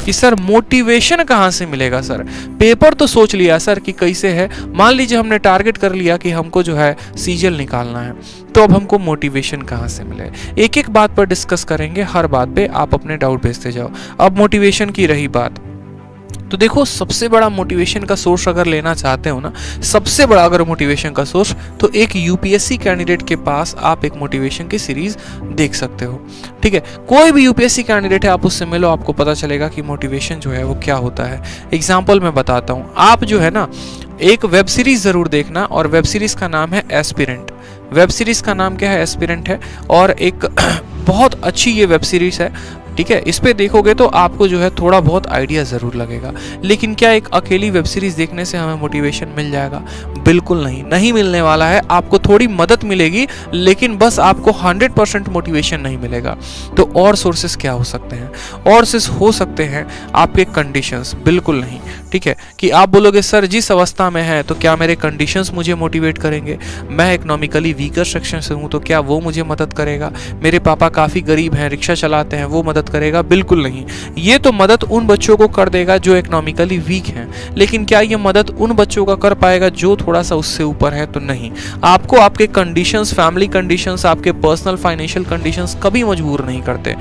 कि sir motivation कहाँ से मिलेगा सर, पेपर तो सोच लिया सर कि कैसे है, मान लीजिए हमने टारगेट कर लिया कि हमको जो है सीजीएल निकालना है, तो अब हमको मोटिवेशन कहाँ से मिले। एक एक बात पर डिस्कस करेंगे, हर बात पे आप अपने डाउट भेजते जाओ। अब मोटिवेशन की रही बात, तो देखो सबसे बड़ा मोटिवेशन का सोर्स अगर लेना चाहते हो ना, सबसे बड़ा अगर मोटिवेशन का सोर्स, तो एक यूपीएससी कैंडिडेट के पास आप एक मोटिवेशन की सीरीज देख सकते हो। ठीक है, कोई भी यूपीएससी कैंडिडेट है आप उससे मिलो, आपको पता चलेगा कि मोटिवेशन जो है वो क्या होता है। एग्जाम्पल मैं बताता हूँ, आप जो है ना एक वेब सीरीज जरूर देखना, और वेब सीरीज का नाम है एस्पिरेंट। वेब सीरीज का नाम क्या है? एस्पिरेंट है, और एक बहुत अच्छी ये वेब सीरीज है। ठीक है, इस पे देखोगे तो आपको जो है थोड़ा बहुत आइडिया ज़रूर लगेगा। लेकिन क्या एक अकेली वेब सीरीज़ देखने से हमें मोटिवेशन मिल जाएगा? बिल्कुल नहीं, नहीं मिलने वाला है। आपको थोड़ी मदद मिलेगी, लेकिन बस आपको 100% मोटिवेशन नहीं मिलेगा। तो और सोर्सेस क्या हो सकते हैं? और सोर्स हो सकते हैं आपके कंडीशंस। बिल्कुल नहीं। ठीक है, कि आप बोलोगे सर जिस अवस्था में है तो क्या मेरे कंडीशंस मुझे मोटिवेट करेंगे? मैं इकोनॉमिकली वीकर सेक्शन से हूँ तो क्या वो मुझे मदद करेगा? मेरे पापा काफ़ी गरीब हैं, रिक्शा चलाते हैं, वो मदद करेगा? बिल्कुल नहीं। ये तो मदद उन बच्चों को कर देगा जो इकोनॉमिकली वीक हैं, लेकिन क्या ये मदद उन बच्चों का कर पाएगा जो थोड़ा सा उससे ऊपर है? तो नहीं। आपको आपके कंडीशंस, फैमिली कंडीशंस, आपके पर्सनल फाइनेंशियल कंडीशंस कभी मजबूर नहीं करते।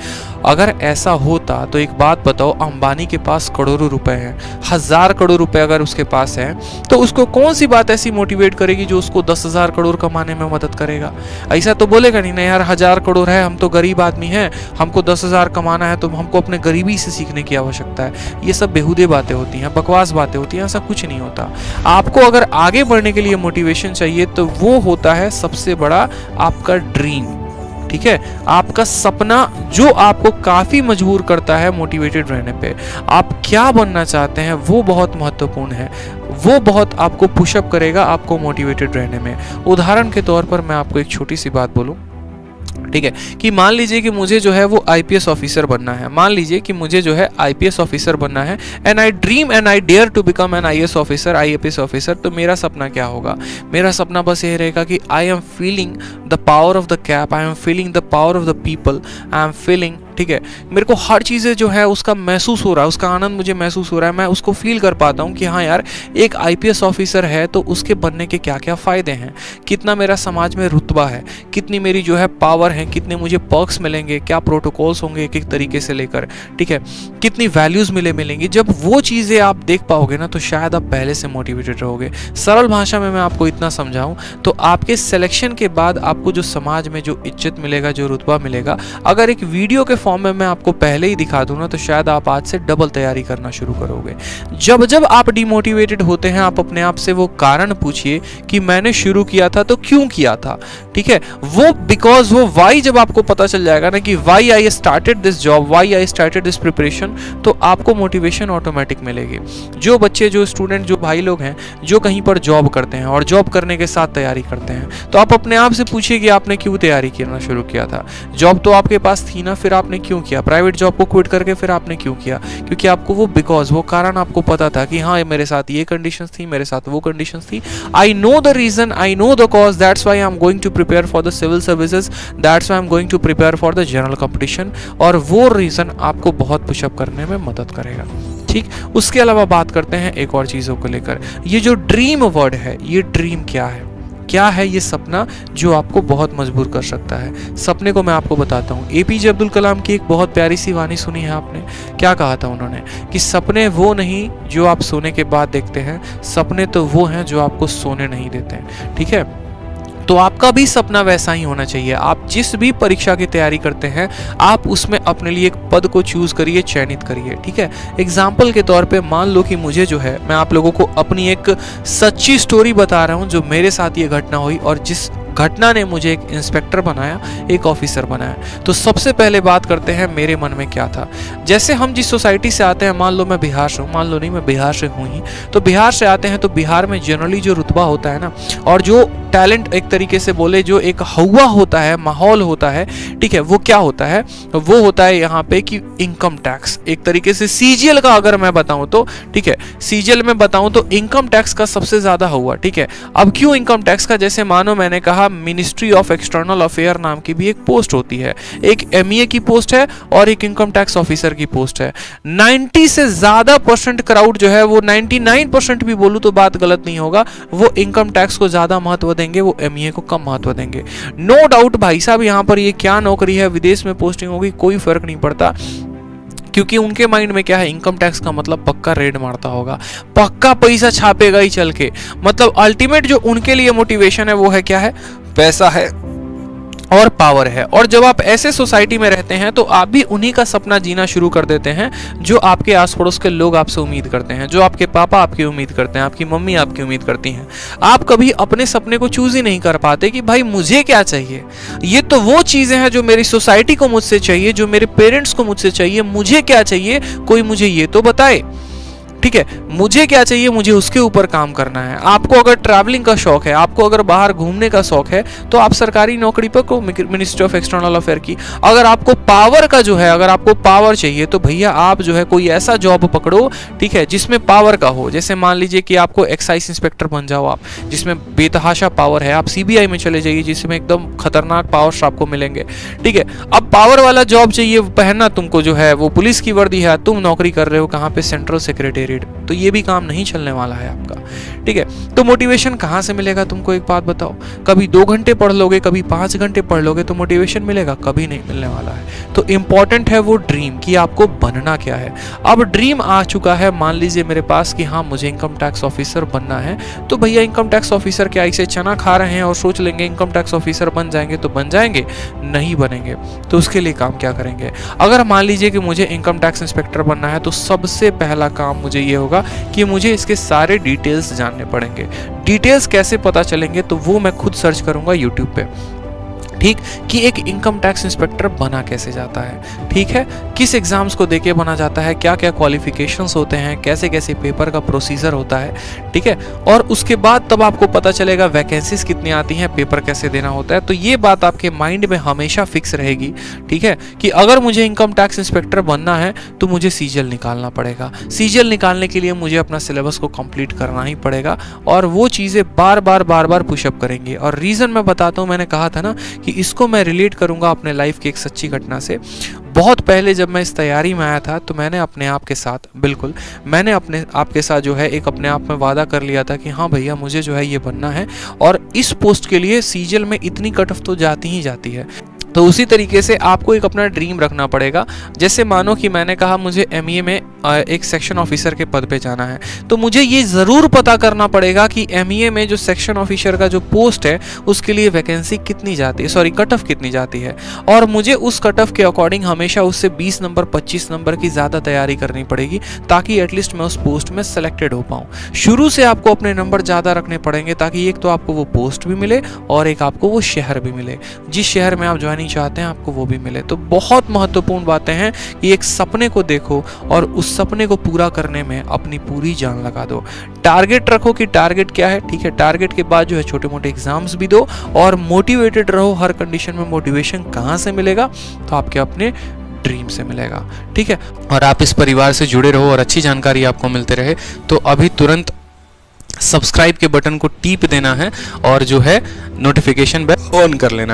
अगर ऐसा होता तो एक बात बताओ, अंबानी के पास करोड़ों रुपए हैं, 1000 करोड़ रुपए अगर उसके पास है, तो उसको कौन सी बात ऐसी मोटिवेट करेगी जो उसको 10,000 करोड़ कमाने में मदद करेगा? ऐसा तो बोलेगा नहीं ना यार 1000 करोड़ है, हम तो गरीब आदमी हैं, हमको 10,000 कमाना है, तो हमको अपने गरीबी से सीखने की आवश्यकता है। ये सब बेहुदे बातें होती हैं, बकवास बातें होती हैं, ऐसा कुछ नहीं होता। आपको अगर आगे बढ़ने के लिए मोटिवेशन चाहिए तो वो होता है सबसे बड़ा आपका ड्रीम। ठीक है, आपका सपना जो आपको काफी मजबूर करता है मोटिवेटेड रहने पे। आप क्या बनना चाहते हैं वो बहुत महत्वपूर्ण है, वो बहुत आपको पुशअप करेगा आपको मोटिवेटेड रहने में। उदाहरण के तौर पर मैं आपको एक छोटी सी बात बोलूं, ठीक है, कि मान लीजिए कि मुझे जो है वो आईपीएस ऑफिसर बनना है। मान लीजिए कि मुझे जो है आईपीएस ऑफिसर बनना है, and I dream and I dare to become an IAS officer, IAPS officer. तो मेरा सपना क्या होगा? मेरा सपना बस ये रहेगा कि I am feeling the power of the cap, I am feeling the power of the people, I am feeling, ठीक है, मेरे को हर चीज़ें जो है उसका महसूस हो रहा है, उसका आनंद मुझे महसूस हो रहा है। मैं उसको फील कर पाता हूँ कि हाँ यार, एक आईपीएस ऑफिसर है तो उसके बनने के क्या क्या फ़ायदे हैं, कितना मेरा समाज में रुतबा है, कितनी मेरी जो है पावर है, कितने मुझे पर्क्स मिलेंगे, क्या प्रोटोकॉल्स होंगे एक एक तरीके से लेकर, ठीक है, कितनी वैल्यूज़ मिलेंगी। जब वो चीज़ें आप देख पाओगे ना तो शायद आप पहले से मोटिवेटेड रहोगे। सरल भाषा में मैं आपको इतना समझाऊँ तो आपके सिलेक्शन के बाद आपको जो समाज में जो इज्जत मिलेगा, जो रुतबा मिलेगा, अगर एक वीडियो के फॉर्म में मैं आपको पहले ही दिखा दूं ना तो शायद आप आज से डबल तैयारी करना शुरू करोगे। जब जब आप डिमोटिवेटेड होते हैं आप अपने आप से वो कारण पूछिए कि मैंने शुरू किया था तो क्यों किया था। ठीक है, वो बिकॉज वो वाई जब आपको पता चल जाएगा ना कि why I started this job, why I started this preparation, तो आपको मोटिवेशन ऑटोमेटिक मिलेगी। जो बच्चे, जो स्टूडेंट, जो भाई लोग हैं जो कहीं पर जॉब करते हैं और जॉब करने के साथ तैयारी करते हैं, तो आप अपने आप से पूछिए कि आपने क्यों तैयारी करना शुरू किया था। जॉब तो आपके पास थी ना, फिर आपने क्यों किया? प्राइवेट जॉब को क्विट करके फिर आपने क्यों किया? क्योंकि आपको वो बिकॉज, वो कारण आपको पता था कि हाँ मेरे साथ ये कंडीशंस थी, मेरे साथ वो कंडीशंस थी, I know the reason, I know the cause, that's why I am going to prepare for the civil services, that's why I am going to prepare for the general competition. और वो reason आपको बहुत pushup करने में मदद करेगा। ठीक, उसके अलावा बात करते हैं एक और चीज़ों को लेकर। ये जो ड्रीम वर्ड है, ये ड्रीम क्या है? क्या है ये सपना जो आपको बहुत मजबूर कर सकता है? सपने को मैं आपको बताता हूँ। एपीजे अब्दुल कलाम की एक बहुत प्यारी सी वाणी सुनी है आपने? क्या कहा था उन्होंने? कि सपने वो नहीं जो आप सोने के बाद देखते हैं, सपने तो वो हैं जो आपको सोने नहीं देते हैं। ठीक है, तो आपका भी सपना वैसा ही होना चाहिए। आप जिस भी परीक्षा की तैयारी करते हैं आप उसमें अपने लिए एक पद को चूज करिए, चयनित करिए। ठीक है, एग्जाम्पल के तौर पे मान लो कि मुझे जो है, मैं आप लोगों को अपनी एक सच्ची स्टोरी बता रहा हूँ जो मेरे साथ ये घटना हुई और जिस घटना ने मुझे एक इंस्पेक्टर बनाया, एक ऑफिसर बनाया। तो सबसे पहले बात करते हैं मेरे मन में क्या था। जैसे हम जिस सोसाइटी से आते हैं, मान लो मैं बिहार से हूँ, मान लो नहीं मैं बिहार से हूँ ही, तो बिहार से आते हैं तो बिहार में जनरली जो रुतबा होता है ना, और जो टैलेंट एक तरीके से बोले, जो एक हवा होता है, माहौल होता है, ठीक है, वो क्या होता है? वो होता है यहाँ पे कि इनकम टैक्स, एक तरीके से सीजीएल का अगर मैं बताऊं तो, ठीक है, सीजीएल में बताऊं तो इनकम टैक्स का सबसे ज्यादा हुआ। ठीक है, अब क्यों इनकम टैक्स का? जैसे मानो मैंने कहा कहा मिनिस्ट्री ऑफ एक्सटर्नल अफेयर नाम की भी एक पोस्ट होती है, एक एमईए की पोस्ट है और एक इनकम टैक्स ऑफिसर की पोस्ट है। 90 से ज्यादा % क्राउड जो है, वो 99% भी बोलूं तो बात गलत नहीं होगा, वो इनकम टैक्स को ज्यादा महत्व देंगे, वो एमईए को कम महत्व देंगे। नो डाउट भाई साहब, यहाँ पर ये क्या नौकरी है, विदेश में पोस्टिंग होगी, कोई फर्क नहीं पड़ता, क्योंकि उनके माइंड में क्या है, इनकम टैक्स का मतलब पक्का रेड मारता होगा, पक्का पैसा छापेगा ही चल के। मतलब अल्टीमेट जो उनके लिए मोटिवेशन है वो है क्या है, पैसा है और पावर है। और जब आप ऐसे सोसाइटी में रहते हैं तो आप भी उन्हीं का सपना जीना शुरू कर देते हैं जो आपके आस पड़ोस के लोग आपसे उम्मीद करते हैं, जो आपके पापा आपकी उम्मीद करते हैं, आपकी मम्मी आपकी उम्मीद करती हैं। आप कभी अपने सपने को चूज ही नहीं कर पाते कि भाई मुझे क्या चाहिए, ये तो वो चीजें हैं जो मेरी सोसाइटी को मुझसे चाहिए, जो मेरे पेरेंट्स को मुझसे चाहिए, मुझे क्या चाहिए कोई मुझे ये तो बताए। ठीक है, मुझे क्या चाहिए, मुझे उसके ऊपर काम करना है। आपको अगर ट्रैवलिंग का शौक है, आपको अगर बाहर घूमने का शौक है, तो आप सरकारी नौकरी पकड़ो, मिनिस्ट्री ऑफ एक्सटर्नल अफेयर की। अगर आपको पावर का जो है, अगर आपको पावर चाहिए तो भैया आप जो है कोई ऐसा जॉब पकड़ो, ठीक है, जिसमें पावर का हो। जैसे मान लीजिए कि आपको एक्साइज इंस्पेक्टर बन जाओ आप, जिसमें बेतहाशा पावर है। आप सीबीआई में चले जाइए, जिसमें एकदम खतरनाक पावर्स आपको मिलेंगे। ठीक है, अब पावर वाला जॉब चाहिए, पहनना तुमको जो है वो पुलिस की वर्दी है, तुम नौकरी कर रहे हो कहाँ पे, सेंट्रल सेक्रेटेरिएट, तो ये भी काम नहीं चलने वाला है आपका। ठीक है, तो मोटिवेशन कहां से मिलेगा तुमको, एक बात बताओ। कभी 2 घंटे पढ़ लोगे, कभी 5 घंटे पढ़ लोगे तो मोटिवेशन मिलेगा, कभी नहीं मिलने वाला है। तो इंपॉर्टेंट है वो ड्रीम, कि आपको बनना क्या है। अब ड्रीम आ चुका है, मान लीजिए मेरे पास कि हाँ मुझे इनकम टैक्स ऑफिसर बनना है, तो भैया इनकम टैक्स ऑफिसर क्या ऐसे चना खा रहे हैं और सोच लेंगे इनकम टैक्स ऑफिसर बन जाएंगे तो बन जाएंगे? नहीं बनेंगे। तो उसके लिए काम क्या करेंगे? अगर मान लीजिए कि मुझे इनकम टैक्स इंस्पेक्टर बनना है, तो सबसे पहला काम मुझे ये होगा कि मुझे इसके सारे डिटेल्स जानने पड़ेंगे। डिटेल्स कैसे पता चलेंगे, तो वो मैं खुद सर्च करूंगा यूट्यूब पे। ठीक, कि एक इनकम टैक्स इंस्पेक्टर बना कैसे जाता है, ठीक है, किस एग्जाम्स को देके बना जाता है, क्या क्या क्वालिफिकेशंस होते हैं, कैसे कैसे पेपर का प्रोसीजर होता है। ठीक है, और उसके बाद तब आपको पता चलेगा वैकेंसीज कितनी आती हैं, पेपर कैसे देना होता है। तो ये बात आपके माइंड में हमेशा फिक्स रहेगी, ठीक है, कि अगर मुझे इनकम टैक्स इंस्पेक्टर बनना है तो मुझे सीजीएल निकालना पड़ेगा। सीजीएल निकालने के लिए मुझे अपना सिलेबस को कंप्लीट करना ही पड़ेगा, और वो चीज़ें बार बार पुशअप करेंगे। और रीज़न मैं बताता हूँ, मैंने कहा था ना कि इसको मैं रिलेट करूंगा अपने लाइफ की एक सच्ची घटना से। बहुत पहले जब मैं इस तैयारी में आया था, तो मैंने अपने आप के साथ, बिल्कुल मैंने अपने आप के साथ जो है एक अपने आप में वादा कर लिया था कि हाँ भैया मुझे जो है ये बनना है, और इस पोस्ट के लिए सीजीएल में इतनी कट ऑफ तो जाती ही जाती है। तो उसी तरीके से आपको एक अपना ड्रीम रखना पड़ेगा। जैसे मानो कि मैंने कहा मुझे एमईए में एक सेक्शन ऑफिसर के पद पे जाना है, तो मुझे ये ज़रूर पता करना पड़ेगा कि एमईए में जो सेक्शन ऑफिसर का जो पोस्ट है उसके लिए वैकेंसी कितनी जाती है, सॉरी कट ऑफ कितनी जाती है, और मुझे उस कट ऑफ के अकॉर्डिंग हमेशा उससे 20 नंबर 25 नंबर की ज़्यादा तैयारी करनी पड़ेगी, ताकि एटलीस्ट मैं उस पोस्ट में सेलेक्टेड हो पाऊँ। शुरू से आपको अपने नंबर ज़्यादा रखने पड़ेंगे, ताकि एक तो आपको वो पोस्ट भी मिले और एक आपको वो शहर भी मिले, जिस शहर में आप ज्वाइनिंग चाहते हैं आपको वो भी मिले। तो बहुत महत्वपूर्ण बातें हैं कि एक सपने को देखो और उस सपने को पूरा करने में अपनी पूरी जान लगा दो। टारगेट रखो कि टारगेट क्या है, ठीक है, टारगेट के बाद जो है छोटे मोटे एग्जाम्स भी दो, और मोटिवेटेड रहो हर कंडीशन में। मोटिवेशन कहाँ से मिलेगा, तो आपके अपने ड्रीम से मिलेगा, ठीक है। और आप इस परिवार से जुड़े रहो और अच्छी जानकारी आपको मिलते रहे, तो अभी तुरंत सब्सक्राइब के बटन को टीप देना है और जो है नोटिफिकेशन बेल ऑन कर लेना है।